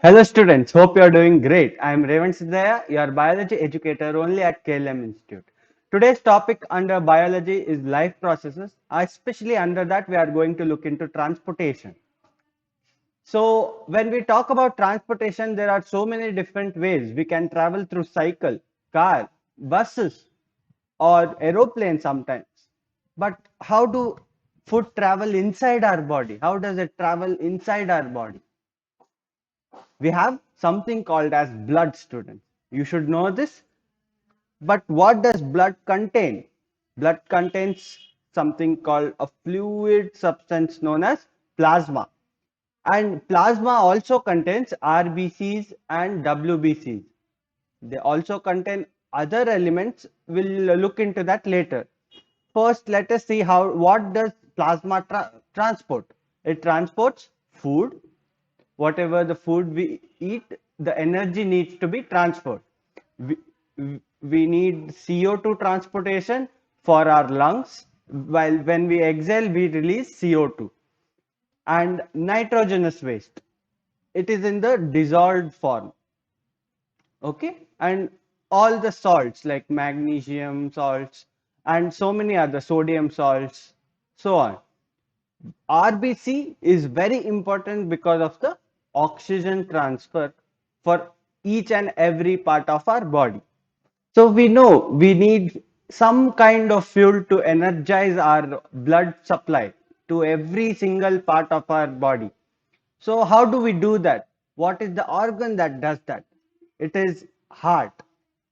Hello students, hope you are doing great. I am Revant Siddhaya, your biology educator only at KLM Institute. Today's topic under biology is life processes. Especially under that we are going to look into transportation. So when we talk about transportation, there are so many different ways. We can travel through cycle, car, buses, or aeroplane sometimes. But how do food travel inside our body? How does it travel inside our body? We have something called as blood, students. You should know this. But what does blood contain? Blood contains something called a fluid substance known as plasma. And plasma also contains RBCs and WBCs. They also contain other elements. We'll look into that later. First, let us see how what does plasma transport. It transports food. Whatever the food we eat, the energy needs to be transferred. We, we need CO2 transportation for our lungs, while when we exhale, we release CO2 and nitrogenous waste. It is in the dissolved form. Okay, and all the salts like magnesium salts and so many other sodium salts, so on. RBC is very important because of the oxygen transfer for each and every part of our body. So we know we need some kind of fuel to energize our blood supply to every single part of our body. So how do we do that? What is the organ that does that? It is heart,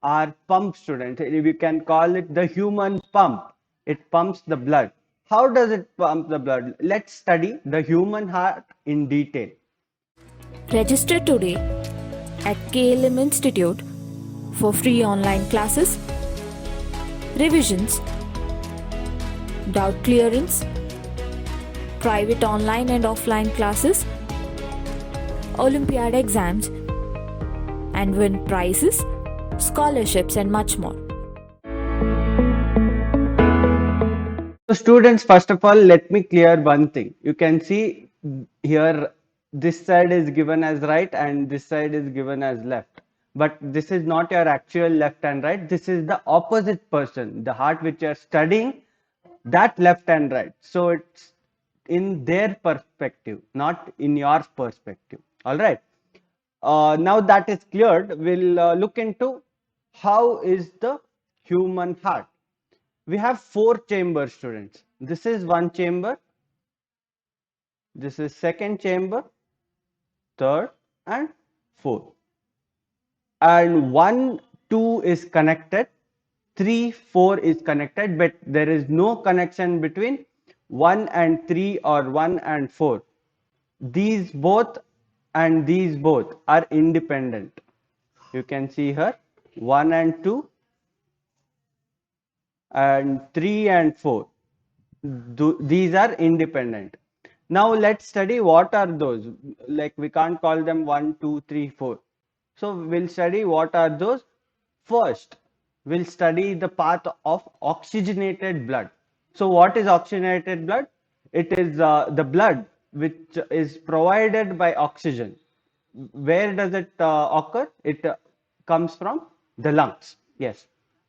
our pump, student. We can call it the human pump. It pumps the blood. How does it pump the blood? Let's study the human heart in detail. Register today at KLM Institute for free online classes, revisions, doubt clearance, private online and offline classes, Olympiad exams, and win prizes, scholarships, and much more. So students, first of all, let me clear one thing. You can see here this side is given as right and this side is given as left. But this is not your actual left and right. This is the opposite person, the heart which you are studying, that left and right. So it's in their perspective, not in your perspective. All right. Now that is cleared, we'll look into how is the human heart. We have four chambers, students. This is one chamber, this is second chamber, third and fourth. And 1, 2 is connected, 3, 4 is connected, but there is no connection between 1 and 3 or 1 and 4. These both and these both are independent. You can see here 1 and 2 and 3 and 4. These are independent. Now let's study what are those. Like we can't call them 1, 2, 3, 4. So we'll study what are those. First, we'll study the path of oxygenated blood. So what is oxygenated blood? It is the blood which is provided by oxygen. Where does it occur? It comes from the lungs. Yes.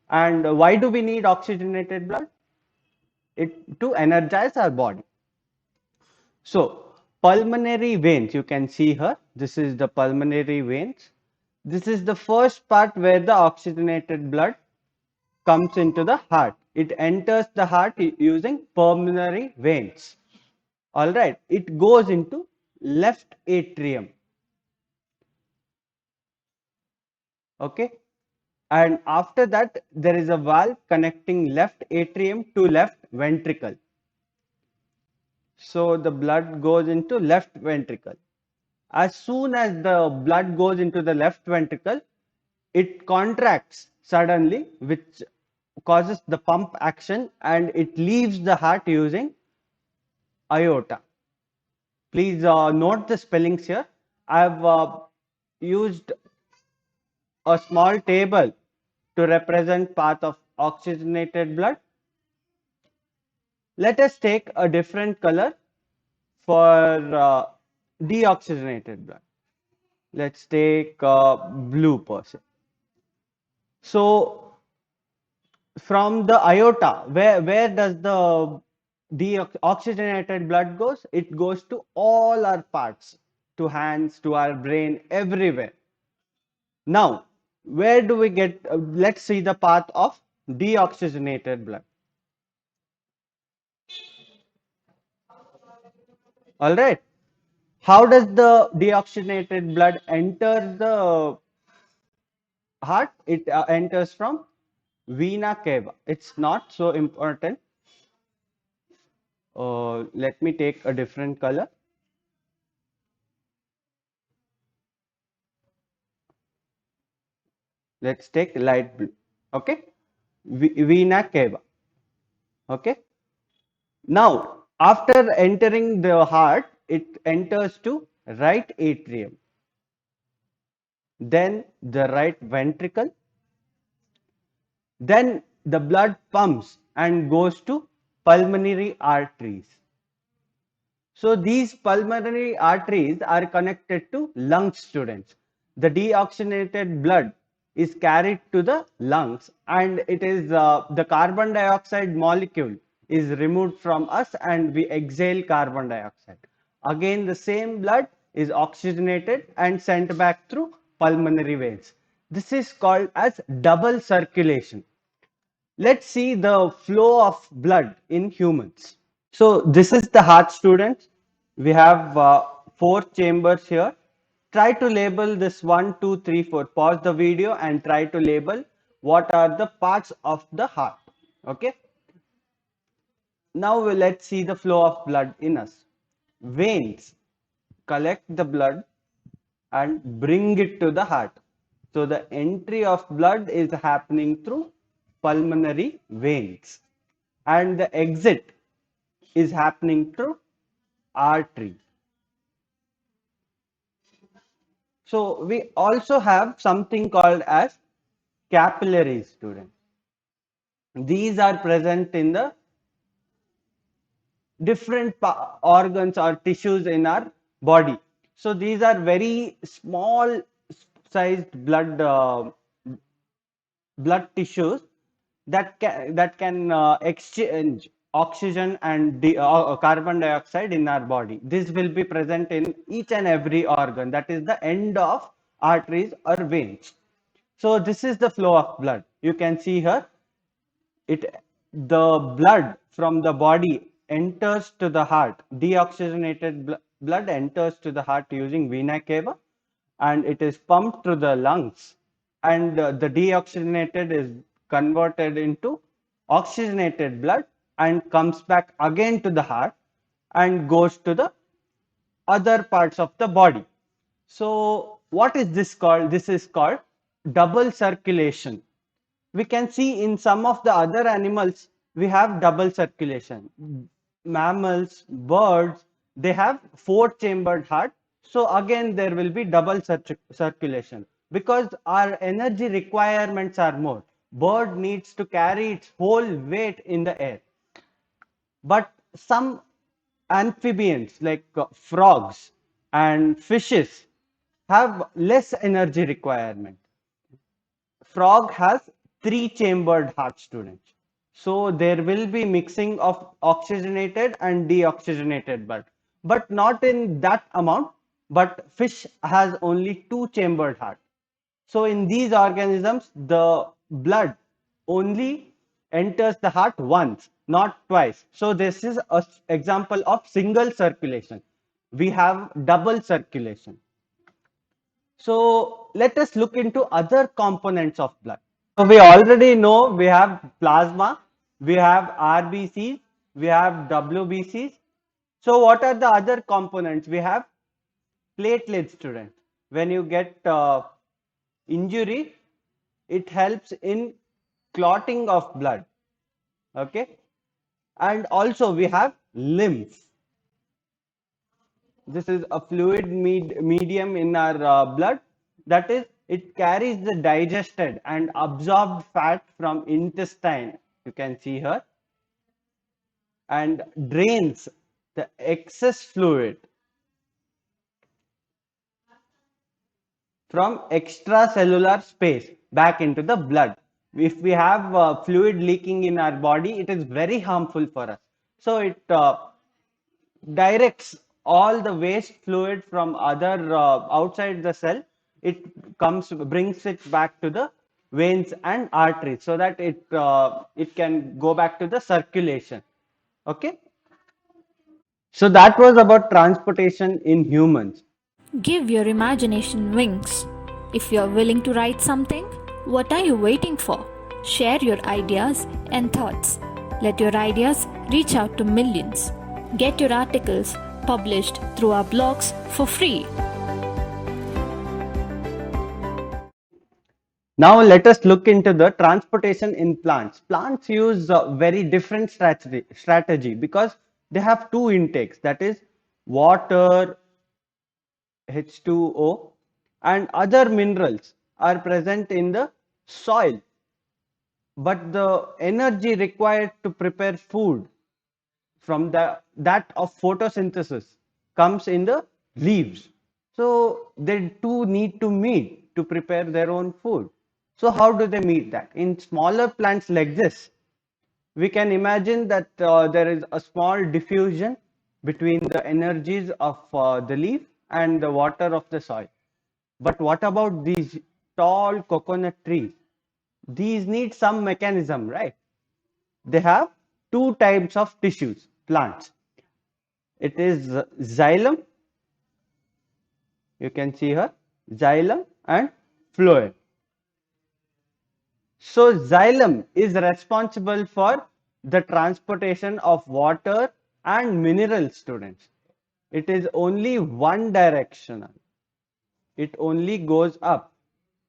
And why do we need oxygenated blood? It to energize our body. So pulmonary veins, you can see here, this is the pulmonary veins. This is the first part where the oxygenated blood comes into the heart. It enters the heart using pulmonary veins. All right, it goes into left atrium. Okay, and after that there is a valve connecting left atrium to left ventricle. So the blood goes into left ventricle. As soon as the blood goes into the left ventricle, it contracts suddenly, which causes the pump action, and it leaves the heart using aorta. Please note the spellings here. I have used a small table to represent path of oxygenated blood. Let us take a different color for deoxygenated blood. Let's take blue person. So from the aorta, where does the deoxygenated blood goes? It goes to all our parts, to hands, to our brain, everywhere. Now, where do we get? Let's see the path of deoxygenated blood. All right. How does the deoxygenated blood enter the heart? It enters from vena cava. It's not so important. Let me take a different color. Let's take light blue. Okay. Vena cava. Okay. Now, after entering the heart, it enters to right atrium, then the right ventricle, then the blood pumps and goes to pulmonary arteries. So these pulmonary arteries are connected to lungs, students. The deoxygenated blood is carried to the lungs, and it is the carbon dioxide molecule is removed from us and we exhale carbon dioxide. Again, the same blood is oxygenated and sent back through pulmonary veins. This is called as double circulation. Let's see the flow of blood in humans. So this is the heart, students. We have four chambers here. Try to label this one, two, three, four. Pause the video and try to label what are the parts of the heart. Okay. Now let's see the flow of blood in us. Veins collect the blood and bring it to the heart. So the entry of blood is happening through pulmonary veins, and the exit is happening through artery. So we also have something called as capillaries, students. These are present in the different organs or tissues in our body. So these are very small sized blood tissues that can exchange oxygen and carbon dioxide in our body. This will be present in each and every organ. That is the end of arteries or veins. So this is the flow of blood. You can see here, it the blood from the body enters to the heart. Deoxygenated blood enters to the heart using vena cava, and it is pumped through the lungs, and the deoxygenated is converted into oxygenated blood and comes back again to the heart and goes to the other parts of the body. So what is this called? This is called double circulation. We can see in some of the other animals we have double circulation. Mammals, birds, they have four chambered heart. So again there will be double circulation because our energy requirements are more. Bird needs to carry its whole weight in the air, but some amphibians like frogs and fishes have less energy requirement. Frog has three chambered heart, students. So there will be mixing of oxygenated and deoxygenated blood, but not in that amount. But fish has only two chambered heart. So in these organisms, the blood only enters the heart once, not twice. So this is an example of single circulation. We have double circulation. So let us look into other components of blood. So we already know we have plasma, we have RBCs, we have WBCs. So what are the other components? We have platelets, students. When you get injury, it helps in clotting of blood. Okay. And also we have lymph. This is a fluid medium in our blood, that is, it carries the digested and absorbed fat from intestine, you can see here, and drains the excess fluid. from extracellular space back into the blood. If we have fluid leaking in our body, it is very harmful for us. So it directs all the waste fluid from other outside the cell. It brings it back to the veins and arteries so that it can go back to the circulation. Okay. So that was about transportation in humans. Give your imagination wings. If you're willing to write something, what are you waiting for? Share your ideas and thoughts. Let your ideas reach out to millions. Get your articles published through our blogs for free. Now let us look into the transportation in plants. Plants use a very different strategy because they have two intakes, that is water, H2O, and other minerals are present in the soil. But the energy required to prepare food from that of photosynthesis comes in the leaves. So they too need to meet to prepare their own food. So how do they meet that? In smaller plants like this, we can imagine that there is a small diffusion between the energies of the leaf and the water of the soil. But what about these tall coconut trees? These need some mechanism, right? They have two types of tissues, plants. It is xylem, you can see here, xylem and phloem. So xylem is responsible for the transportation of water and mineral, students. It is only one directional. It only goes up.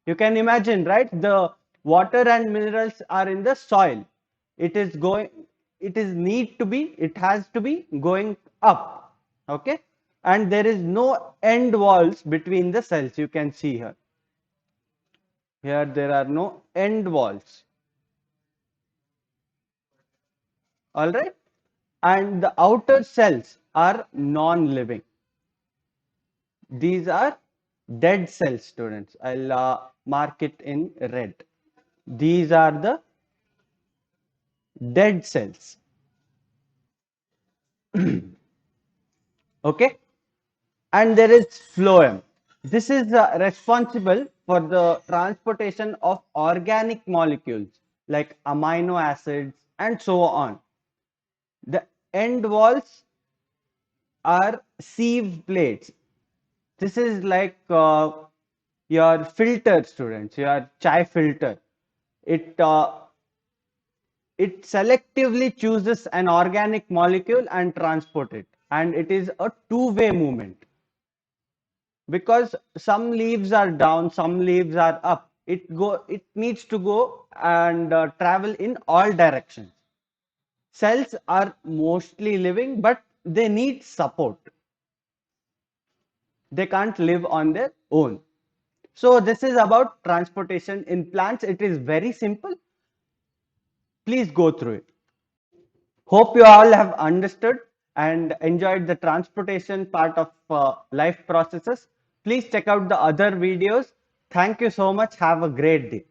You can imagine, right? The water and minerals are in the soil. It is going, it has to be going up. Okay. And there is no end walls between the cells. You can see here. Here there are no end walls. All right. And the outer cells are non-living. These are dead cells, students. I'll mark it in red. These are the dead cells. Okay. And there is phloem. This is responsible for the transportation of organic molecules like amino acids and so on. The end walls are sieve plates. This is like your filter, students, your chai filter. It it selectively chooses an organic molecule and transport it, and it is a two-way movement because some leaves are down, some leaves are up. It needs to go and travel in all directions. Cells are mostly living, but they need support. They can't live on their own. So this is about transportation in plants. It is very simple. Please go through it. Hope you all have understood and enjoyed the transportation part of life processes. Please check out the other videos. Thank you so much. Have a great day.